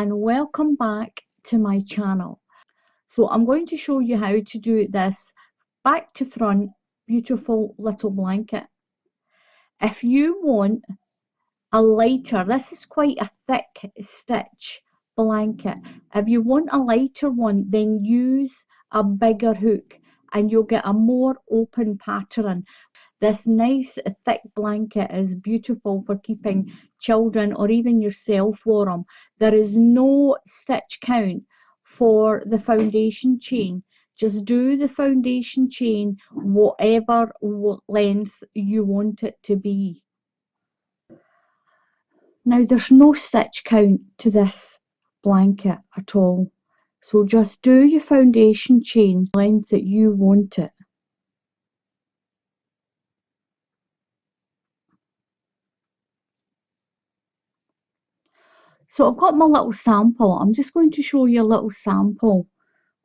And welcome back to my channel. So I'm going to show you how to do this back to front beautiful little blanket. If you want a lighter, this is quite a thick stitch blanket. If you want a lighter one, then use a bigger hook and you'll get a more open pattern. This nice thick blanket is beautiful for keeping children or even yourself warm. There is no stitch count for the foundation chain. Just do the foundation chain whatever length you want it to be. Now there's no stitch count to this blanket at all. So just do your foundation chain length that you want it. So I've got my little sample. I'm just going to show you a little sample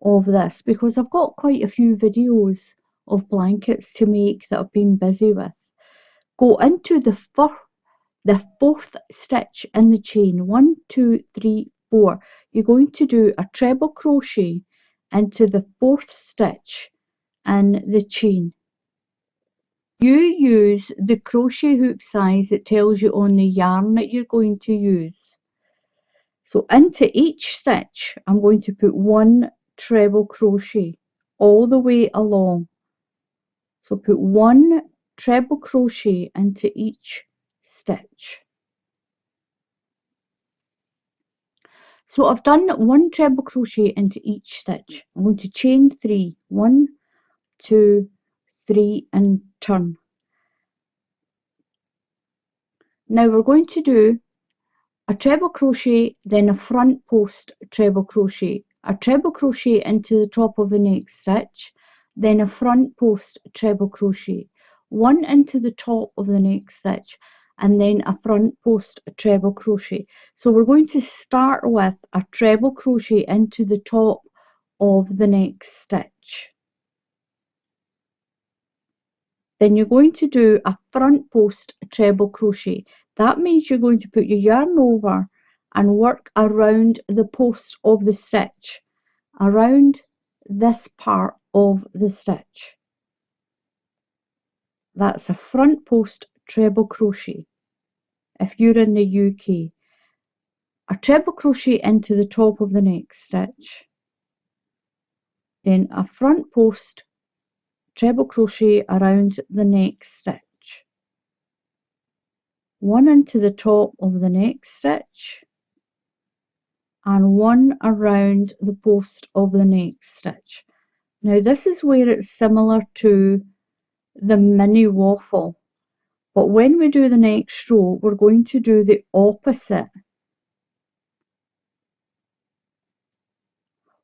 of this because I've got quite a few videos of blankets to make that I've been busy with. Go into the fourth stitch in the chain. 1, 2, 3, 4. You're going to do a treble crochet into the fourth stitch in the chain. You use the crochet hook size it tells you on the yarn that you're going to use. So into each stitch I'm going to put 1 treble crochet all the way along. So put 1 treble crochet into each stitch. So I've done 1 treble crochet into each stitch. I'm going to chain 3, 1, 2, 3 and turn. Now we're going to do a treble crochet, then a front post treble crochet, a treble crochet into the top of the next stitch, then a front post treble crochet, 1 into the top of the next stitch, and then a front post treble crochet. So we're going to start with a treble crochet into the top of the next stitch. Then you're going to do a front post treble crochet. That means you're going to put your yarn over and work around the post of the stitch, around this part of the stitch. That's a front post treble crochet if you're in the UK. A treble crochet into the top of the next stitch, then a front post treble crochet around the next stitch, 1 into the top of the next stitch, and 1 around the post of the next stitch. Now this is where it's similar to the mini waffle, but when we do the next row we're going to do the opposite.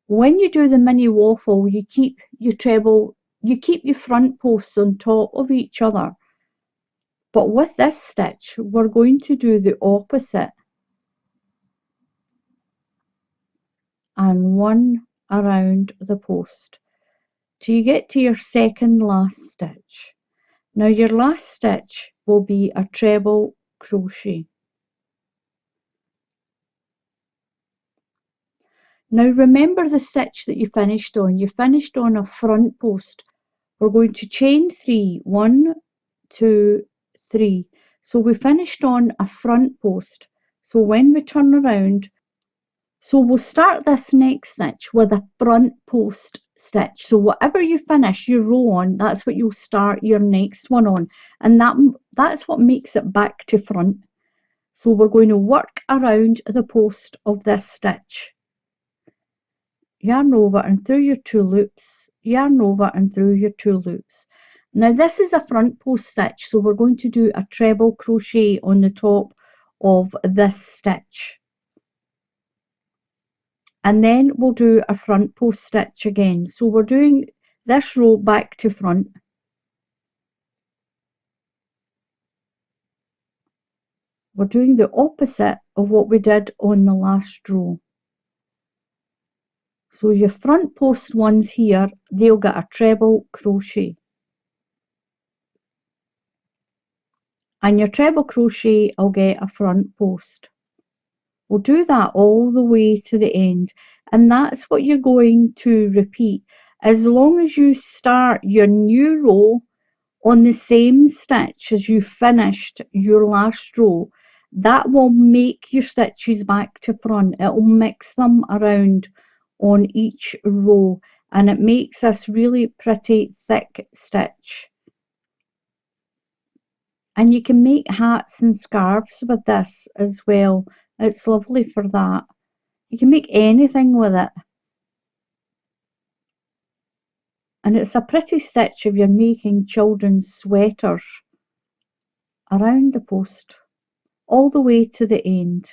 When you do the mini waffle, you keep your front posts on top of each other, but with this stitch we're going to do the opposite, and 1 around the post till you get to your second last stitch. Now your last stitch will be a treble crochet. Now remember the stitch that you finished on. You finished on a front post. We're going to chain 3, 1, 2, 3. So we finished on a front post. So when we turn around, so we'll start this next stitch with a front post stitch. So whatever you finish your row on, that's what you'll start your next one on. And that's what makes it back to front. So we're going to work around the post of this stitch. Yarn over and through your 2 loops, yarn over and through your 2 loops. Now this is a front post stitch, so we're going to do a treble crochet on the top of this stitch. And then we'll do a front post stitch again. So we're doing this row back to front. We're doing the opposite of what we did on the last row. So your front post ones here, they'll get a treble crochet. And your treble crochet will get a front post. We'll do that all the way to the end, and that's what you're going to repeat as long as you start your new row on the same stitch as you finished your last row. That will make your stitches back to front. It will mix them around on each row, and it makes this really pretty thick stitch. And you can make hats and scarves with this as well. It's lovely for that. You can make anything with it. And it's a pretty stitch if you're making children's sweaters around the post, all the way to the end.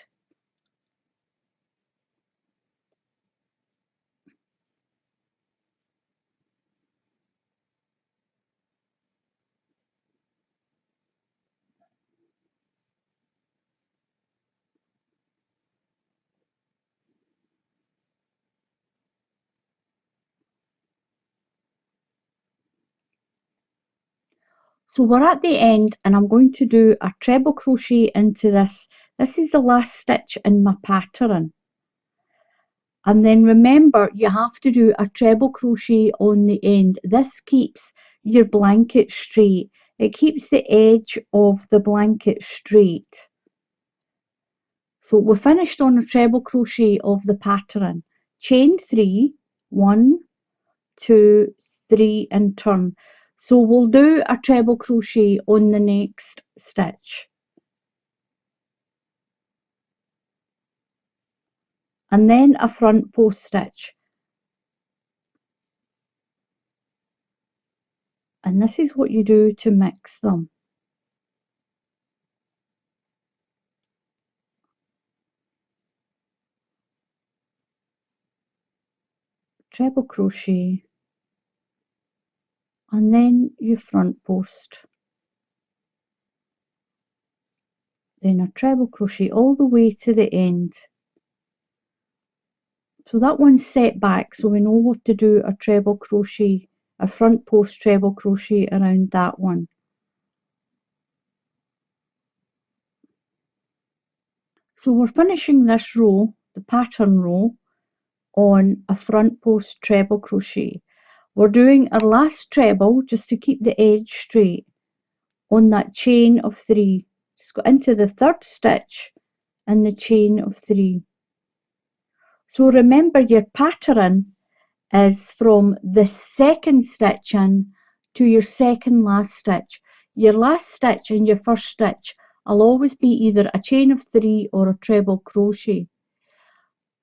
So we're at the end, and I'm going to do a treble crochet into this. This is the last stitch in my pattern. And then remember, you have to do a treble crochet on the end. This keeps your blanket straight. It keeps the edge of the blanket straight. So we're finished on a treble crochet of the pattern. Chain 3, 1, 2, 3, and turn. So we'll do a treble crochet on the next stitch. And then a front post stitch. And this is what you do to mix them. Treble crochet, and then your front post, then a treble crochet all the way to the end. So that one's set back, so we know we have to do a treble crochet, a front post treble crochet around that one. So we're finishing this row, the pattern row, on a front post treble crochet. We're doing our last treble just to keep the edge straight on that chain of 3. Just go into the third stitch and the chain of 3. So remember, your pattern is from the second stitch in to your second last stitch. Your last stitch and your first stitch will always be either a chain of 3 or a treble crochet.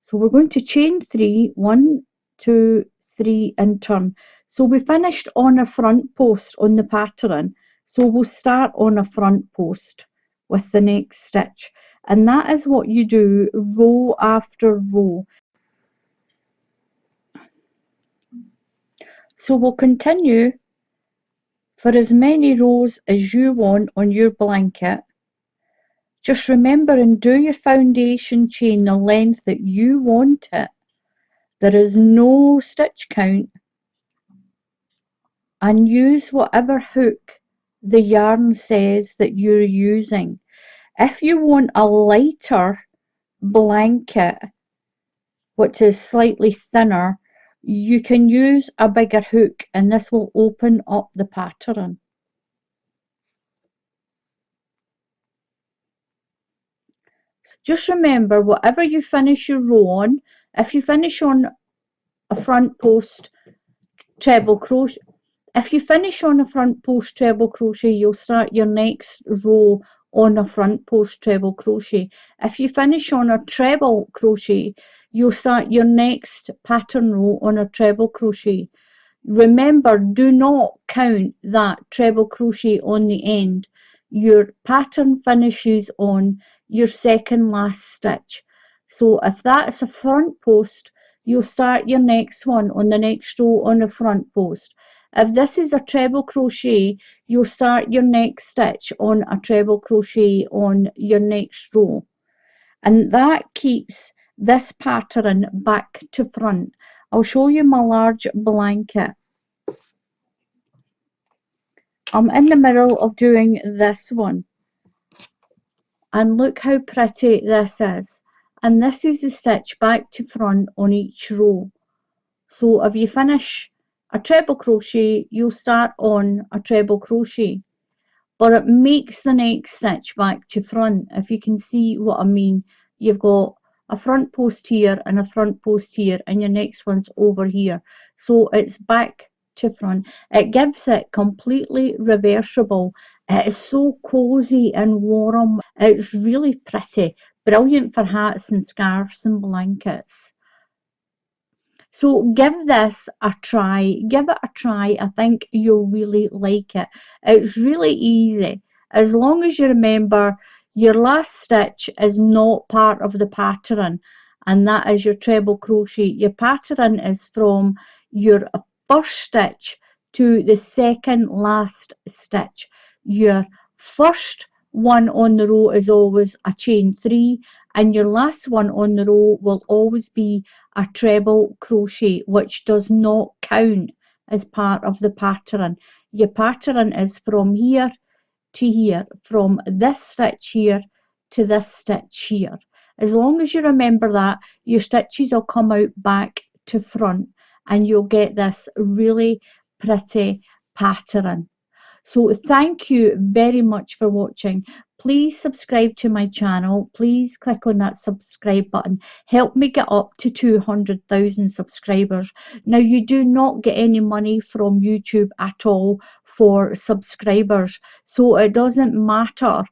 So we're going to chain 3, 1, 2, 3, and turn. So we finished on a front post on the pattern, so we'll start on a front post with the next stitch, and that is what you do row after row. So we'll continue for as many rows as you want on your blanket. Just remember and do your foundation chain the length that you want it. There is no stitch count, and use whatever hook the yarn says that you're using. If you want a lighter blanket, which is slightly thinner, you can use a bigger hook, and this will open up the pattern. Just remember, whatever you finish your row on, if you finish on a front post treble crochet, you'll start your next row on a front post treble crochet. If you finish on a treble crochet, you'll start your next pattern row on a treble crochet. Remember, do not count that treble crochet on the end. Your pattern finishes on your second last stitch. So if that's a front post, you'll start your next one on the next row on the front post. If this is a treble crochet, you'll start your next stitch on a treble crochet on your next row. And that keeps this pattern back to front. I'll show you my large blanket. I'm in the middle of doing this one. And look how pretty this is. and this is the stitch back to front on each row. So if you finish a treble crochet, you'll start on a treble crochet, but it makes the next stitch back to front, if you can see what I mean. You've got a front post here and a front post here, and your next one's over here, so it's back to front. It gives it completely reversible. It is so cozy and warm. It's really pretty, brilliant for hats and scarves and blankets. So give this a try. Give it a try. I think you'll really like it. It's really easy. As long as you remember your last stitch is not part of the pattern, and that is your treble crochet. Your pattern is from your first stitch to the second last stitch. Your first one on the row is always a chain 3, and your last one on the row will always be a treble crochet, which does not count as part of the pattern. Your pattern is from here to here, from this stitch here to this stitch here. As long as you remember that, your stitches will come out back to front, and you'll get this really pretty pattern. So thank you very much for watching. Please subscribe to my channel. Please click on that subscribe button. Help me get up to 200,000 subscribers. Now, you do not get any money from YouTube at all for subscribers. So it doesn't matter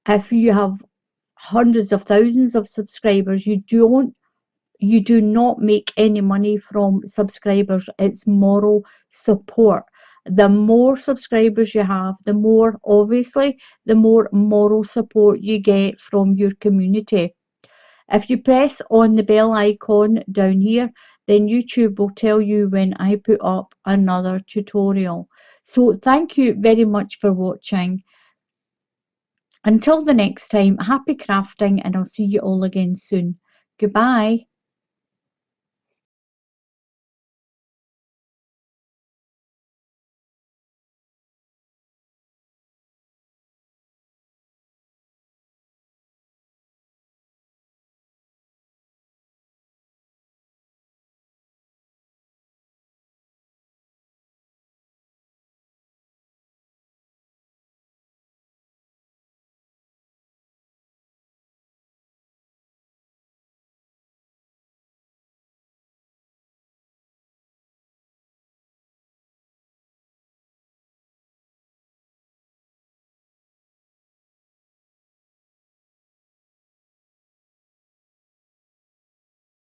if you have hundreds of thousands of subscribers. You do not make any money from subscribers. It's moral support. The more subscribers you have, the more, obviously, the more moral support you get from your community. If you press on the bell icon down here, then YouTube will tell you when I put up another tutorial. So thank you very much for watching. Until the next time, happy crafting, and I'll see you all again soon. Goodbye.